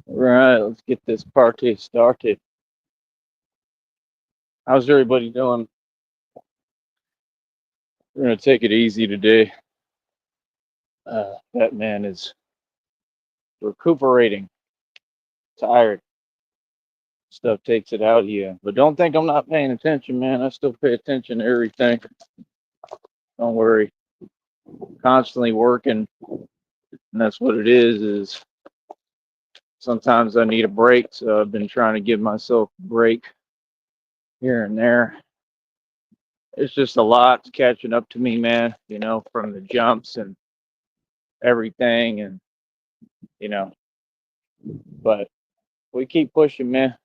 Right, let's get this party started. How's everybody doing? We're gonna take it easy today. That man is recuperating, tired. Stuff takes it out of you. But don't think I'm not paying attention, man. I still pay attention to everything. Don't worry. Constantly working, and that's what it is sometimes I need a break, so I've been trying to give myself a break here and there. It's just a lot catching up to me, man, from the jumps and everything and you know, but we keep pushing, man.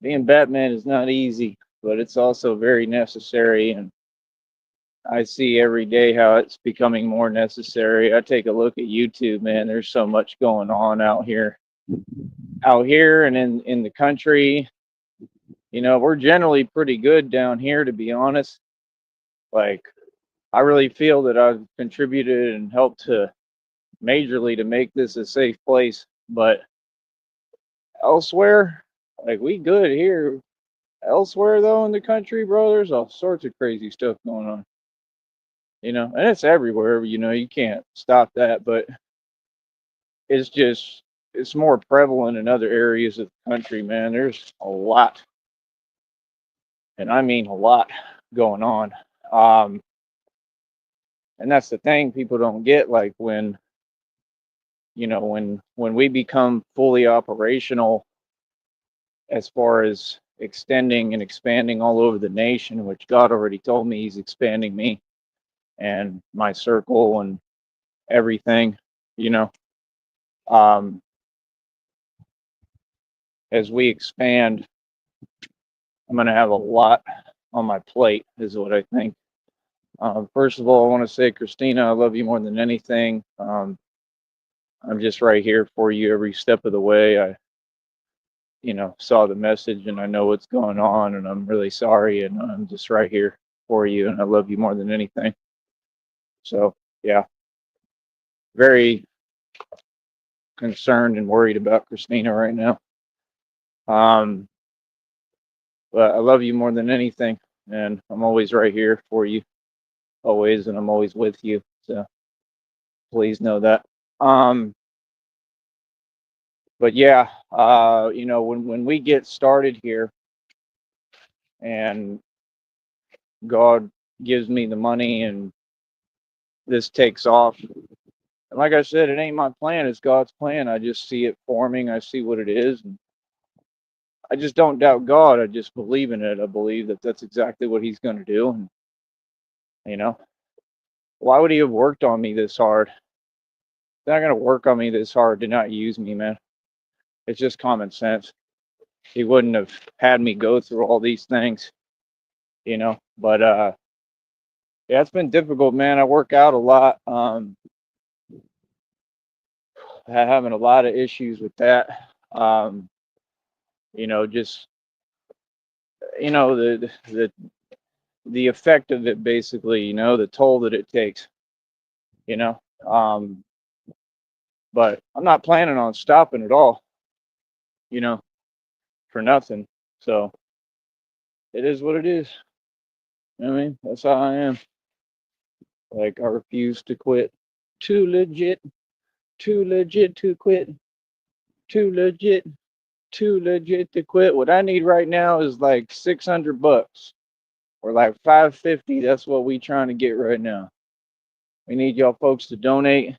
Being Batman is not easy, but it's also very necessary. And I see every day how it's becoming more necessary. I take a look at YouTube, man. There's so much going on out here, and in the country. We're generally pretty good down here, to be honest. Like, I really feel that I've contributed and helped to majorly to make this a safe place. But elsewhere, like we good here. Elsewhere though in the country, bro, there's all sorts of crazy stuff going on. And it's everywhere. You can't stop that, but it's just it's more prevalent in other areas of the country, man. There's a lot, and I mean a lot going on. Um, and that's the thing people don't get. Like when we become fully operational, as far as extending and expanding all over the nation, which God already told me He's expanding me and my circle and everything, you know. Um, as we expand, I'm going to have a lot on my plate, is what I think. First of all, I want to say, Christina, I love you more than anything. I'm just right here for you every step of the way. I, saw the message and I know what's going on, and I'm really sorry, and I'm just right here for you, and I love you more than anything. So, yeah, very concerned and worried about Christina right now. Um, but I love you more than anything, and I'm always right here for you, always, and I'm always with you. So please know that. Um, but yeah, when we get started here, and God gives me the money, and this takes off. And like I said, it ain't my plan; it's God's plan. I just see it forming. I see what it is, and I just don't doubt God. I just believe in it. I believe that that's exactly what He's going to do. And you know, why would He have worked on me this hard? They're not going to work on me this hard to not use me, man. It's just common sense. He wouldn't have had me go through all these things. But yeah, it's been difficult, man. I work out a lot. Having a lot of issues with that. Just the effect of it, basically. The toll that it takes. You know, um, but I'm not planning on stopping at all. You know, for nothing. So it is what it is. I mean, that's how I am. Like, I refuse to quit. Too legit, too legit to quit. Too legit, too legit to quit. What I need right now is like $600 or like 550. That's what we trying to get right now. We need y'all folks to donate,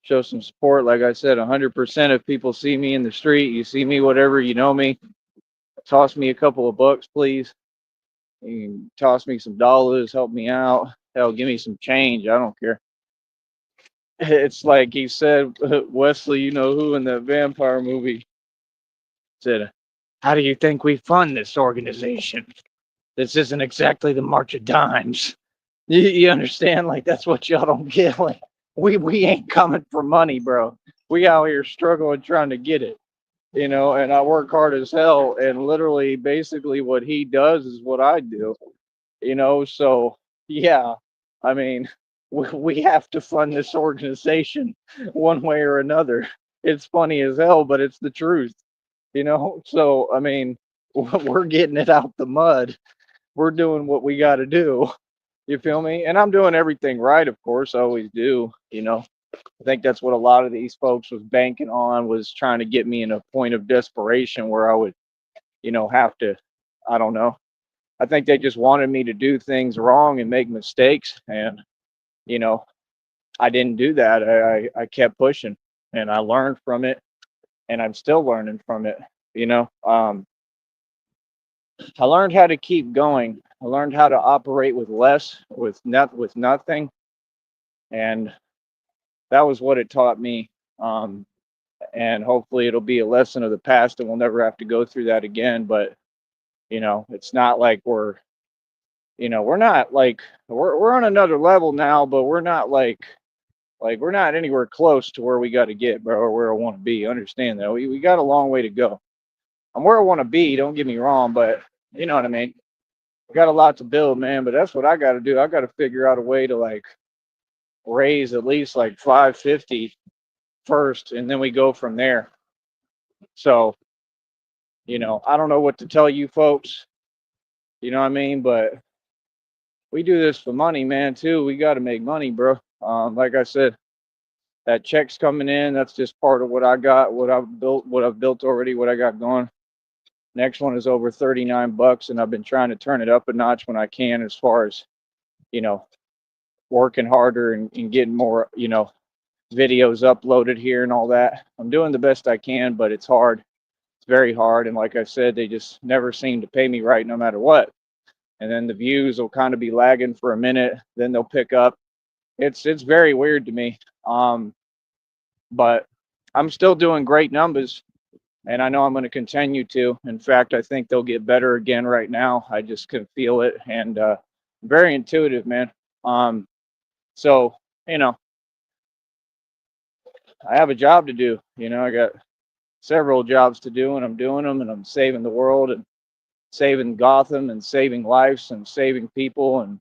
show some support. Like I said, 100% if people see me in the street, you see me, whatever, you know me, toss me a couple of bucks, please. You can toss me some dollars, help me out. Hell, give me some change. I don't care. It's like he said, Wesley, you know who in the vampire movie said, "How do you think we fund this organization? This isn't exactly the March of Dimes." You understand? Like, that's what y'all don't get. Like, we ain't coming for money, bro. We out here struggling trying to get it. And I work hard as hell. And literally, basically, what he does is what I do. So yeah, I mean, we have to fund this organization one way or another. It's funny as hell, but it's the truth, So, I mean, we're getting it out the mud. We're doing what we got to do. You feel me? And I'm doing everything right, of course. I always do. I think that's what a lot of these folks was banking on, was trying to get me in a point of desperation where I would have to, I don't know. I think they just wanted me to do things wrong and make mistakes. And, you know, I didn't do that. I kept pushing and I learned from it, and I'm still learning from it. You know, I learned how to keep going. I learned how to operate with less, with nothing, and that was what it taught me. Um, and hopefully, it'll be a lesson of the past, and we'll never have to go through that again. But it's not like we're not like we're on another level now, but we're not like we're not anywhere close to where we got to get, bro, or where I want to be. Understand that we got a long way to go. I'm where I want to be. Don't get me wrong, but you know what I mean. We got a lot to build, man. But that's what I got to do. I got to figure out a way to like raise at least like 550 first, and then we go from there. So I don't know what to tell you folks. You know what I mean? But we do this for money, man. Too. We got to make money, bro. Like I said, that check's coming in. That's just part of what I got, what I've built already, what I got going. Next one is over 39 bucks, and I've been trying to turn it up a notch when I can, as far as you know, working harder and getting more, videos uploaded here and all that. I'm doing the best I can, but it's hard. It's very hard, and like I said, they just never seem to pay me right, no matter what. And then the views will kind of be lagging for a minute, then they'll pick up. It's very weird to me. But I'm still doing great numbers, and I know I'm going to continue to. In fact, I think they'll get better again right now. I just can feel it, and very intuitive, man. So you know, I have a job to do. I got several jobs to do, and I'm doing them, and I'm saving the world and saving Gotham and saving lives and saving people, and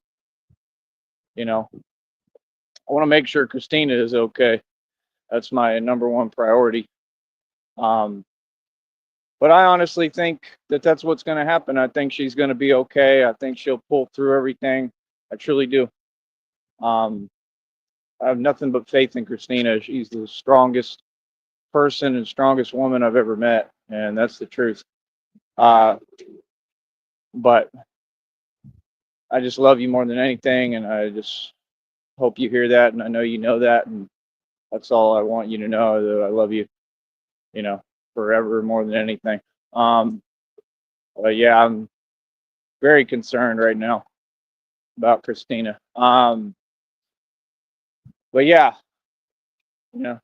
I want to make sure Christina is okay. That's my number one priority. Um, But I honestly think that that's what's going to happen. I think she's going to be okay. I think she'll pull through everything. I truly do. Um, I have nothing but faith in Christina. She's the strongest person and strongest woman I've ever met, and that's the truth. Uh, but I just love you more than anything, and I just hope you hear that, and I know you know that, and that's all I want you to know, that I love you, you know, forever more than anything. Um, but yeah, I'm very concerned right now about Christina. But yeah, you know,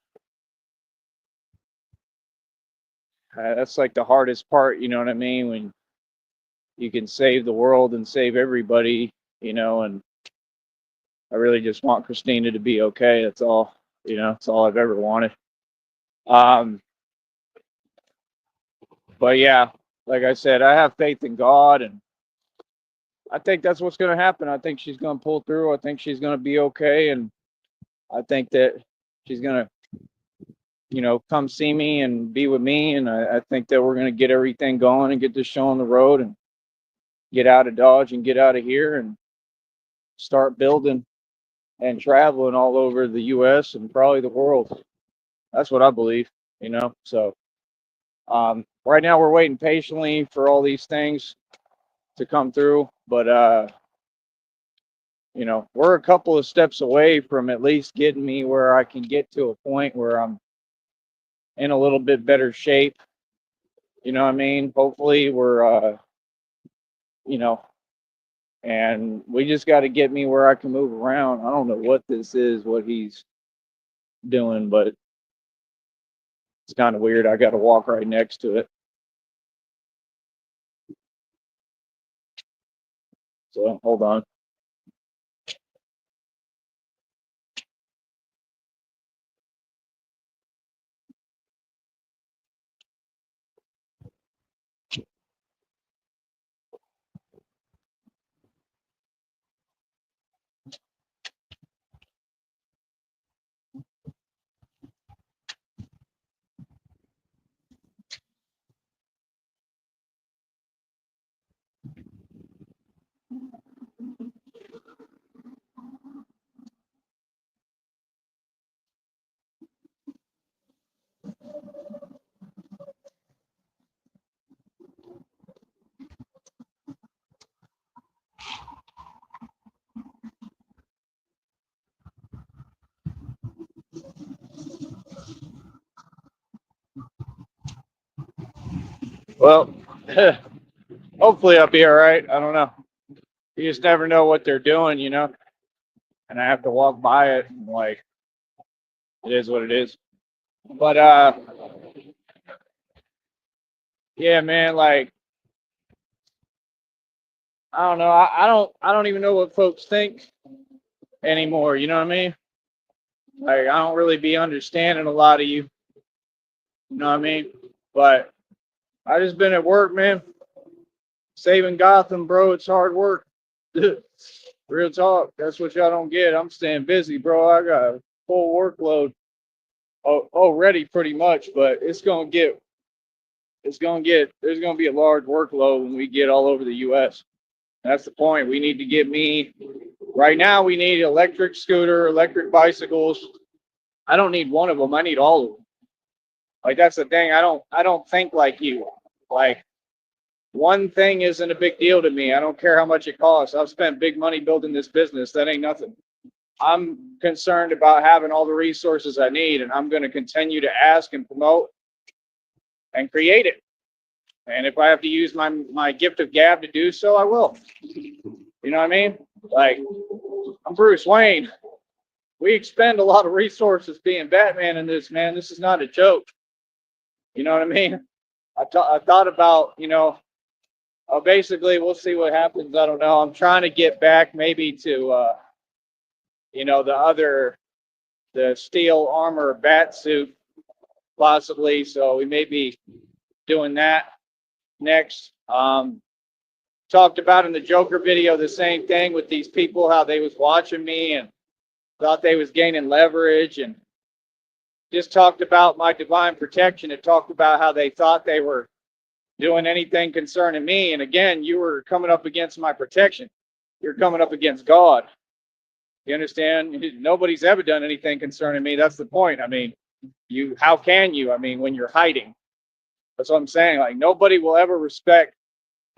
that's like the hardest part. You know what I mean? When you can save the world and save everybody, and I really just want Christina to be okay. That's all. That's all I've ever wanted. Um, but yeah, like I said, I have faith in God, and I think that's what's going to happen. I think she's going to pull through. I think she's going to be okay, and I think that she's going to come see me and be with me. And I think that we're going to get everything going and get this show on the road and get out of Dodge and get out of here and start building and traveling all over the US and probably the world. That's what I believe. So right now we're waiting patiently for all these things to come through. But, we're a couple of steps away from at least getting me where I can get to a point where I'm in a little bit better shape. You know what I mean? Hopefully you know, and we just got to get me where I can move around. I don't know what this is, what he's doing, but it's kind of weird. I got to walk right next to it. So hold on. Well, hopefully I'll be all right. I don't know. You just never know what they're doing, you know. And I have to walk by it, and like it is what it is. But yeah, man. Like I don't know. I don't even know what folks think anymore. You know what I mean? Like I don't really be understanding a lot of you. You know what I mean? But I just been at work, man. Saving Gotham, bro. It's hard work. Real talk. That's what y'all don't get. I'm staying busy, bro. I got a full workload already, pretty much. But there's gonna be a large workload when we get all over the U.S. That's the point. We need to get me right now. We need electric scooter, electric bicycles. I don't need one of them. I need all of them. Like that's the thing. I don't think like you. Like one thing isn't a big deal to me. I don't care how much it costs. I've spent big money building this business. That ain't nothing. I'm concerned about having all the resources I need, and I'm going to continue to ask and promote and create it. And if I have to use my gift of gab to do so, I will. You know what I mean? Like I'm Bruce Wayne. We expend a lot of resources being Batman in this, man. This is not a joke. You know what I mean? I thought about, basically, we'll see what happens. I don't know. I'm trying to get back maybe to, the steel armor bat suit, possibly. So we may be doing that next. Talked about in the Joker video the same thing with these people, how they was watching me and thought they was gaining leverage, and just talked about my divine protection. It talked about how they thought they were doing anything concerning me. And again, you were coming up against my protection. You're coming up against God. You understand? Nobody's ever done anything concerning me. That's the point. I mean, how can you? I mean, when you're hiding. That's what I'm saying. Like nobody will ever respect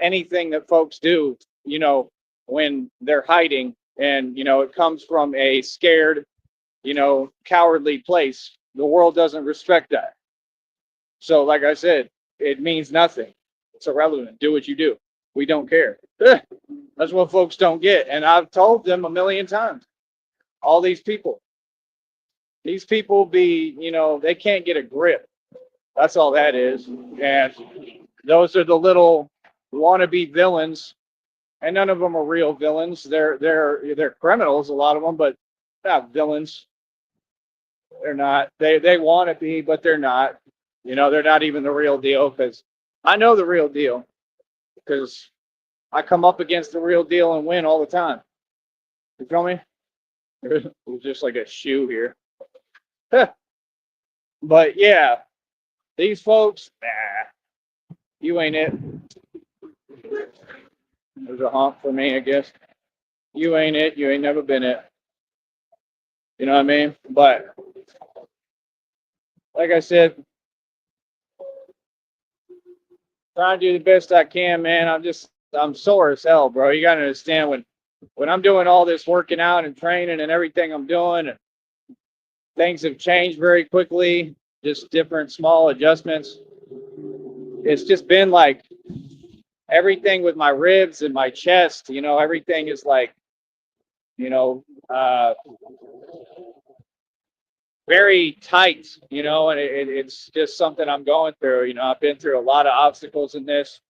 anything that folks do, when they're hiding, and it comes from a scared, cowardly place. The world doesn't respect that. So, like I said, it means nothing. It's irrelevant. Do what you do. We don't care. That's what folks don't get. And I've told them a million times. All these people they can't get a grip. That's all that is. And those are the little wannabe villains. And none of them are real villains. They're criminals, a lot of them, but not villains. They're not. They want to be, but they're not. They're not even the real deal, because I know the real deal, because I come up against the real deal and win all the time. You feel me? It was just like a shoe here. But yeah, these folks, you ain't it. There's a honk for me, I guess. You ain't it. You ain't never been it. You know what I mean? But like I said, trying to do the best I can, man. I'm sore as hell, bro. You gotta understand, when I'm doing all this working out and training and everything I'm doing, and things have changed very quickly, just different small adjustments. It's just been like everything with my ribs and my chest, everything is like, very tight, and it's just something I'm going through. I've been through a lot of obstacles in this,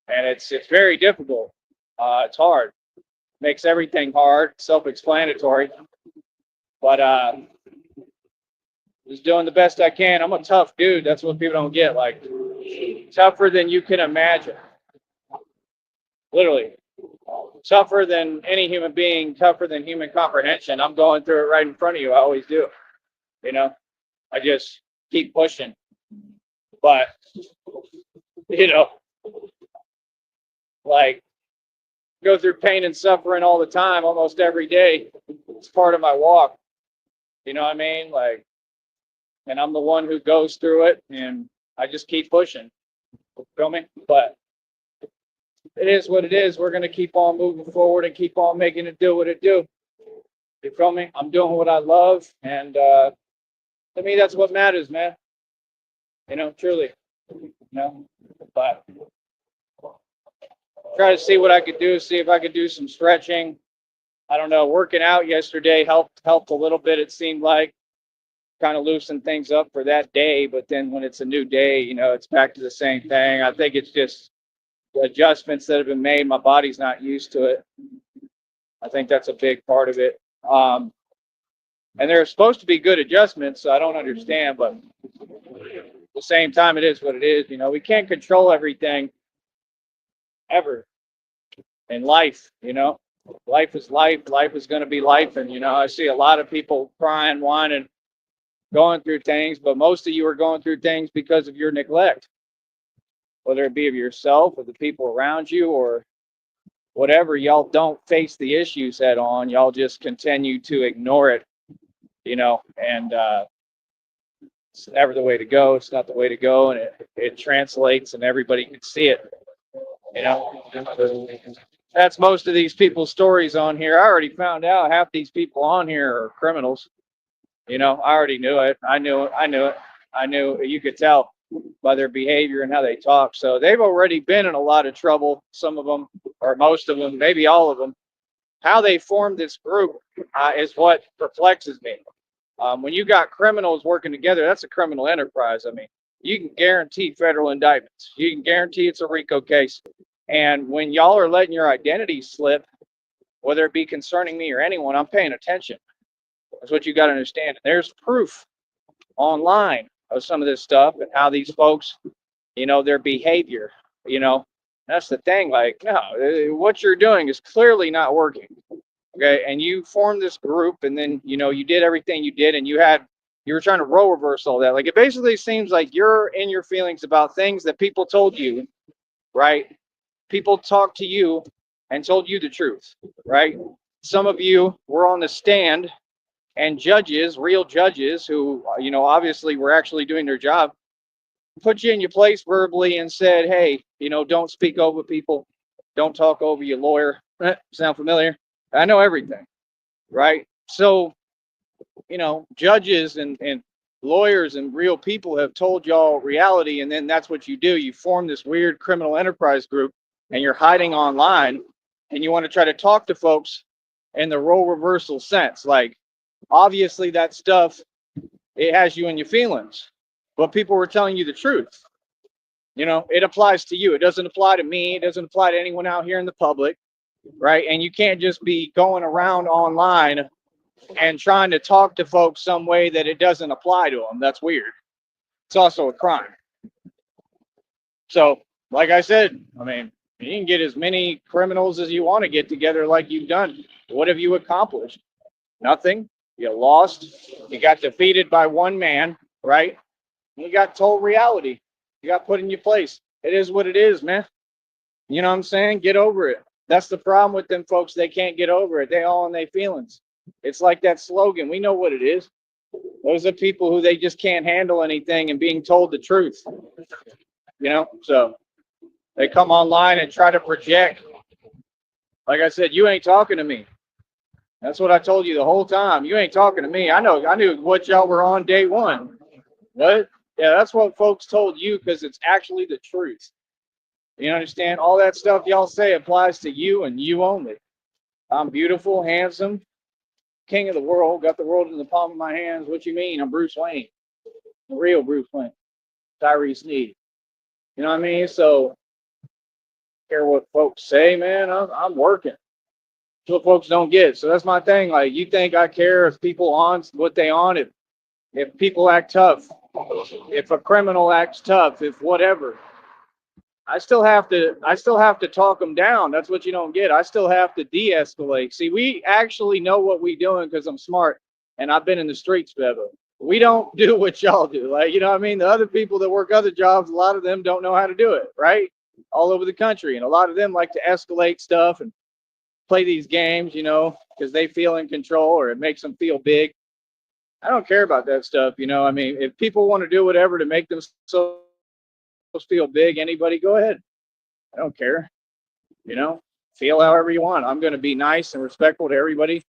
and it's very difficult. It's hard. Makes everything hard, self-explanatory. But just doing the best I can. I'm a tough dude. That's what people don't get. Like tougher than you can imagine. Literally. Tougher than any human being, tougher than human comprehension. I'm going through it right in front of you. I always do. I just keep pushing. But, like go through pain and suffering all the time, almost every day. It's part of my walk. You know what I mean? Like, and I'm the one who goes through it, and I just keep pushing. Feel me? But it is what it is. We're gonna keep on moving forward and keep on making it do what it do. You feel me? I'm doing what I love, and to me, that's what matters, man. Truly. you know, but try to see what I could do, see if I could do some stretching. I don't know, working out yesterday helped a little bit, it seemed like, kind of loosen things up for that day, but then when it's a new day, it's back to the same thing. I think it's just adjustments that have been made. My body's not used to it. I think that's a big part of it. And they're supposed to be good adjustments, so I don't understand, but at the same time, it is what it is. We can't control everything ever in life. Life is life. Life is going to be life. And, I see a lot of people crying, whining, going through things, but most of you are going through things because of your neglect, whether it be of yourself or the people around you or whatever. Y'all don't face the issues head on. Y'all just continue to ignore it, and it's never the way to go. It's not the way to go, and it translates, and everybody can see it. That's most of these people's stories on here. I already found out half these people on here are criminals. I already knew it. I knew it. You could tell by their behavior and how they talk. So they've already been in a lot of trouble. Some of them, or most of them, maybe all of them. How they formed this group is what perplexes me. When you got criminals working together, that's a criminal enterprise. I mean, you can guarantee federal indictments. You can guarantee it's a RICO case. And when y'all are letting your identity slip, whether it be concerning me or anyone, I'm paying attention. That's what you got to understand. There's proof online of some of this stuff and how these folks, their behavior, that's the thing. Like, no, what you're doing is clearly not working. Okay. And you formed this group and then, you did everything you did and you were trying to role reverse all that. Like, it basically seems like you're in your feelings about things that people told you, right? People talked to you and told you the truth, right? Some of you were on the stand and judges, real judges who, obviously were actually doing their job, put you in your place verbally and said, hey, don't speak over people. Don't talk over your lawyer. Sound familiar? I know everything, right? So, judges and lawyers and real people have told y'all reality, and then that's what you do. You form this weird criminal enterprise group, and you're hiding online, and you want to try to talk to folks in the role reversal sense. Like, obviously, that stuff, it has you in your feelings, but people were telling you the truth. It applies to you. It doesn't apply to me. It doesn't apply to anyone out here in the public, right? And you can't just be going around online and trying to talk to folks some way that it doesn't apply to them. That's weird. It's also a crime. So, like I said, I mean, you can get as many criminals as you want to get together like you've done. What have you accomplished? Nothing. You lost. You got defeated by one man, right? You got told reality. You got put in your place. It is what it is, man. You know what I'm saying? Get over it. That's the problem with them folks. They can't get over it. They all in their feelings. It's like that slogan. We know what it is. Those are people who they just can't handle anything and being told the truth. So they come online and try to project. Like I said, you ain't talking to me. That's what I told you the whole time. You ain't talking to me. I knew what y'all were on day one. What? Yeah, that's what folks told you because it's actually the truth. You understand? All that stuff y'all say applies to you and you only. I'm beautiful, handsome, king of the world, got the world in the palm of my hands. What you mean? I'm Bruce Wayne. The real Bruce Wayne. Tyree Sneed. You know what I mean? So, care what folks say, man. I'm working. That's what folks don't get. So that's my thing. Like, you think I care if people on what they on, if people act tough, if a criminal acts tough, if whatever. I still have to talk them down. That's what you don't get. I still have to de-escalate. See, we actually know what we're doing because I'm smart and I've been in the streets forever. We don't do what y'all do. Like, you know what I mean? The other people that work other jobs, a lot of them don't know how to do it, right? All over the country. And a lot of them like to escalate stuff and play these games, because they feel in control or it makes them feel big. I don't care about that stuff, I mean, if people want to do whatever to make themselves feel big, anybody, go ahead. I don't care. Feel however you want. I'm going to be nice and respectful to everybody.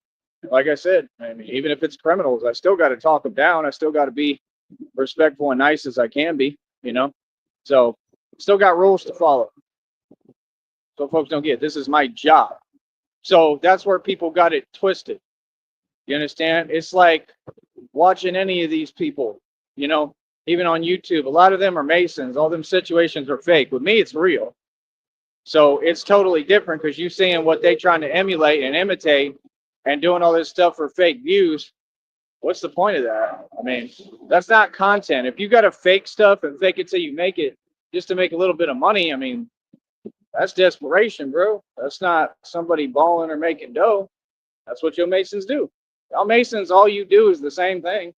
Like I said, I mean, even if it's criminals, I still got to talk them down. I still got to be respectful and nice as I can be, So still got rules to follow. So folks don't get it. This is my job. So that's where people got it twisted. You understand? It's like watching any of these people, you know, even on YouTube. A lot of them are Masons. All them situations are fake. With me, it's real. So it's totally different because you seeing what they trying to emulate and imitate and doing all this stuff for fake views. What's the point of that? I mean, that's not content. If you got to fake stuff and fake it till you make it just to make a little bit of money, I mean, that's desperation, bro. That's not somebody balling or making dough. That's what your Masons do. Y'all Masons, all you do is the same thing.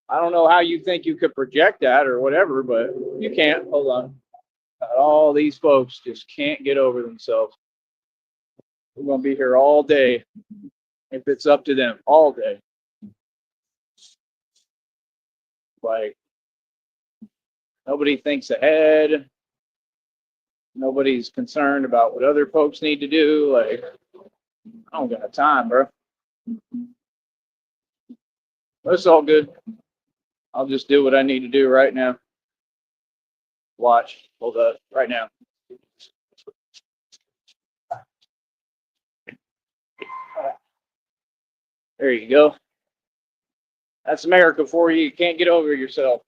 I don't know how you think you could project that or whatever, but you can't. Hold on. All these folks just can't get over themselves. We're going to be here all day if it's up to them, all day. Like, nobody thinks ahead. Nobody's concerned about what other folks need to do. Like, I don't got time, bro. But it's all good. I'll just do what I need to do right now. Watch. Hold up. Right now. There you go. That's America for you. You can't get over yourself.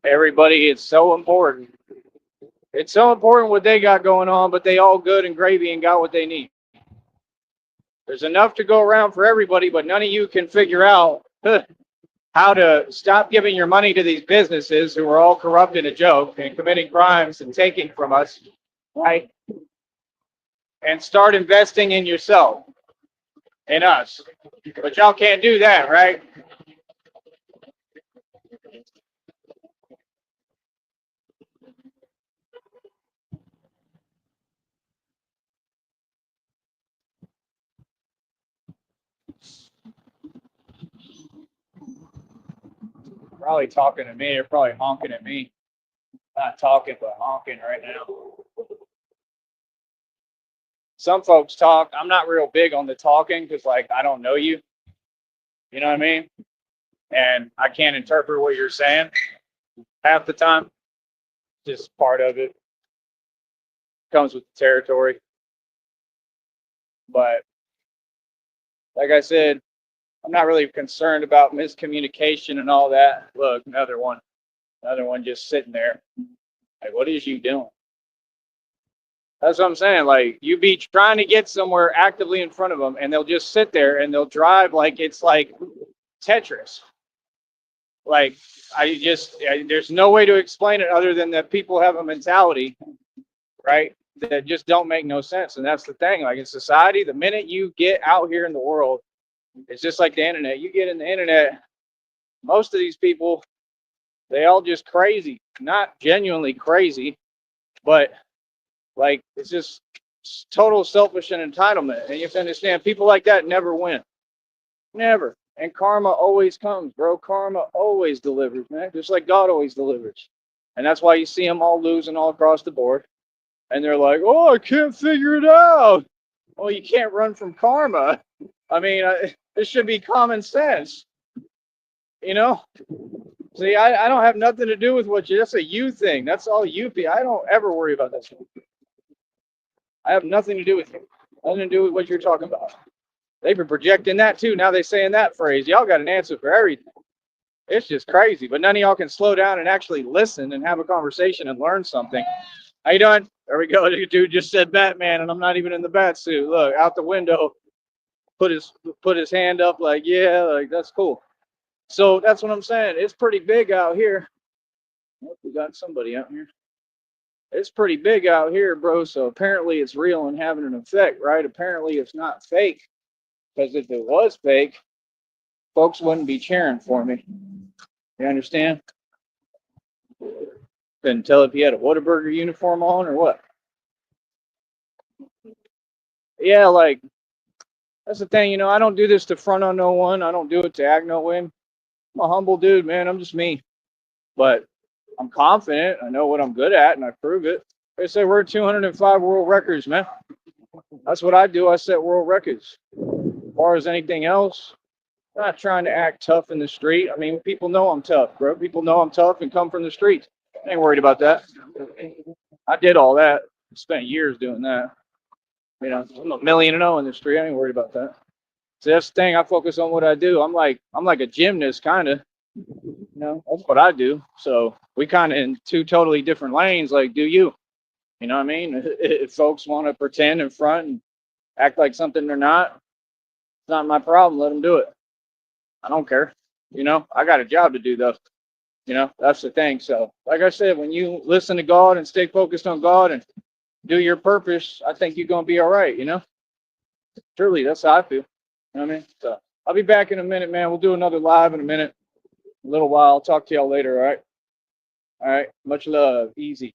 Everybody, it's so important. It's so important what they got going on, but they all good and gravy and got what they need. There's enough to go around for everybody, but none of you can figure out how to stop giving your money to these businesses who are all corrupt and a joke and committing crimes and taking from us, right? And start investing in yourself, in us. But y'all can't do that, right? Probably talking to me. They're probably honking at me. Not talking, but honking right now. Some folks talk. I'm not real big on the talking because, like, I don't know you. You know what I mean? And I can't interpret what you're saying half the time. Just part of it. Comes with the territory. But like I said, I'm not really concerned about miscommunication and all that. Look, another one just sitting there. Like, what is you doing? That's what I'm saying. Like, you be trying to get somewhere actively in front of them, and they'll just sit there and they'll drive like it's like Tetris. Like, there's no way to explain it other than that people have a mentality, right, that just don't make no sense. And that's the thing. Like, in society, the minute you get out here in the world, it's just like the internet. You get in the internet, most of these people, they all just crazy. Not genuinely crazy, but like it's just total selfish and entitlement. And you have to understand, people like that never win. Never. And karma always comes, bro. Karma always delivers, man. Just like God always delivers. And that's why you see them all losing all across the board. And they're like, oh, I can't figure it out. Well, you can't run from karma. I mean, this should be common sense. You know? See, I don't have nothing to do with what you, that's a you thing. That's all you be. I don't ever worry about that. I have nothing to do with you. Nothing to do with what you're talking about. They've been projecting that too. Now they saying that phrase. Y'all got an answer for everything. It's just crazy. But none of y'all can slow down and actually listen and have a conversation and learn something. How you doing? There we go. The dude just said Batman, and I'm not even in the bat suit. Look, out the window, put his hand up like, yeah, like that's cool. So that's what I'm saying. It's pretty big out here. Oh, we got somebody out here. It's pretty big out here, bro. So apparently it's real and having an effect, right? Apparently it's not fake. Because if it was fake, folks wouldn't be cheering for me. You understand? Couldn't tell if he had a Whataburger uniform on or what. Yeah, like, that's the thing, you know, I don't do this to front on no one. I don't do it to act no way. I'm a humble dude, man. I'm just me. But I'm confident. I know what I'm good at, and I prove it. They say we're 205 world records, man. That's what I do. I set world records. As far as anything else, Not trying to act tough in the street. I mean, people know I'm tough, bro. People know I'm tough and come from the streets. I ain't worried about that. I did all that. Spent years doing that. You know, I'm 1,000,000 and 0 in the street. I ain't worried about that. So that's the thing. I focus on what I do. I'm like a gymnast, kind of. You know, that's what I do. So we kind of in two totally different lanes. Like, do you? You know what I mean? If folks want to pretend in front and act like something they're not, it's not my problem. Let them do it. I don't care. You know, I got a job to do though. You know, that's the thing. So, like I said, when you listen to God and stay focused on God and do your purpose, I think you're gonna be all right. You know, truly, that's how I feel. You know what I mean? So, I'll be back in a minute, man. We'll do another live in a minute, a little while. I'll talk to y'all later. All right. All right. Much love. Easy.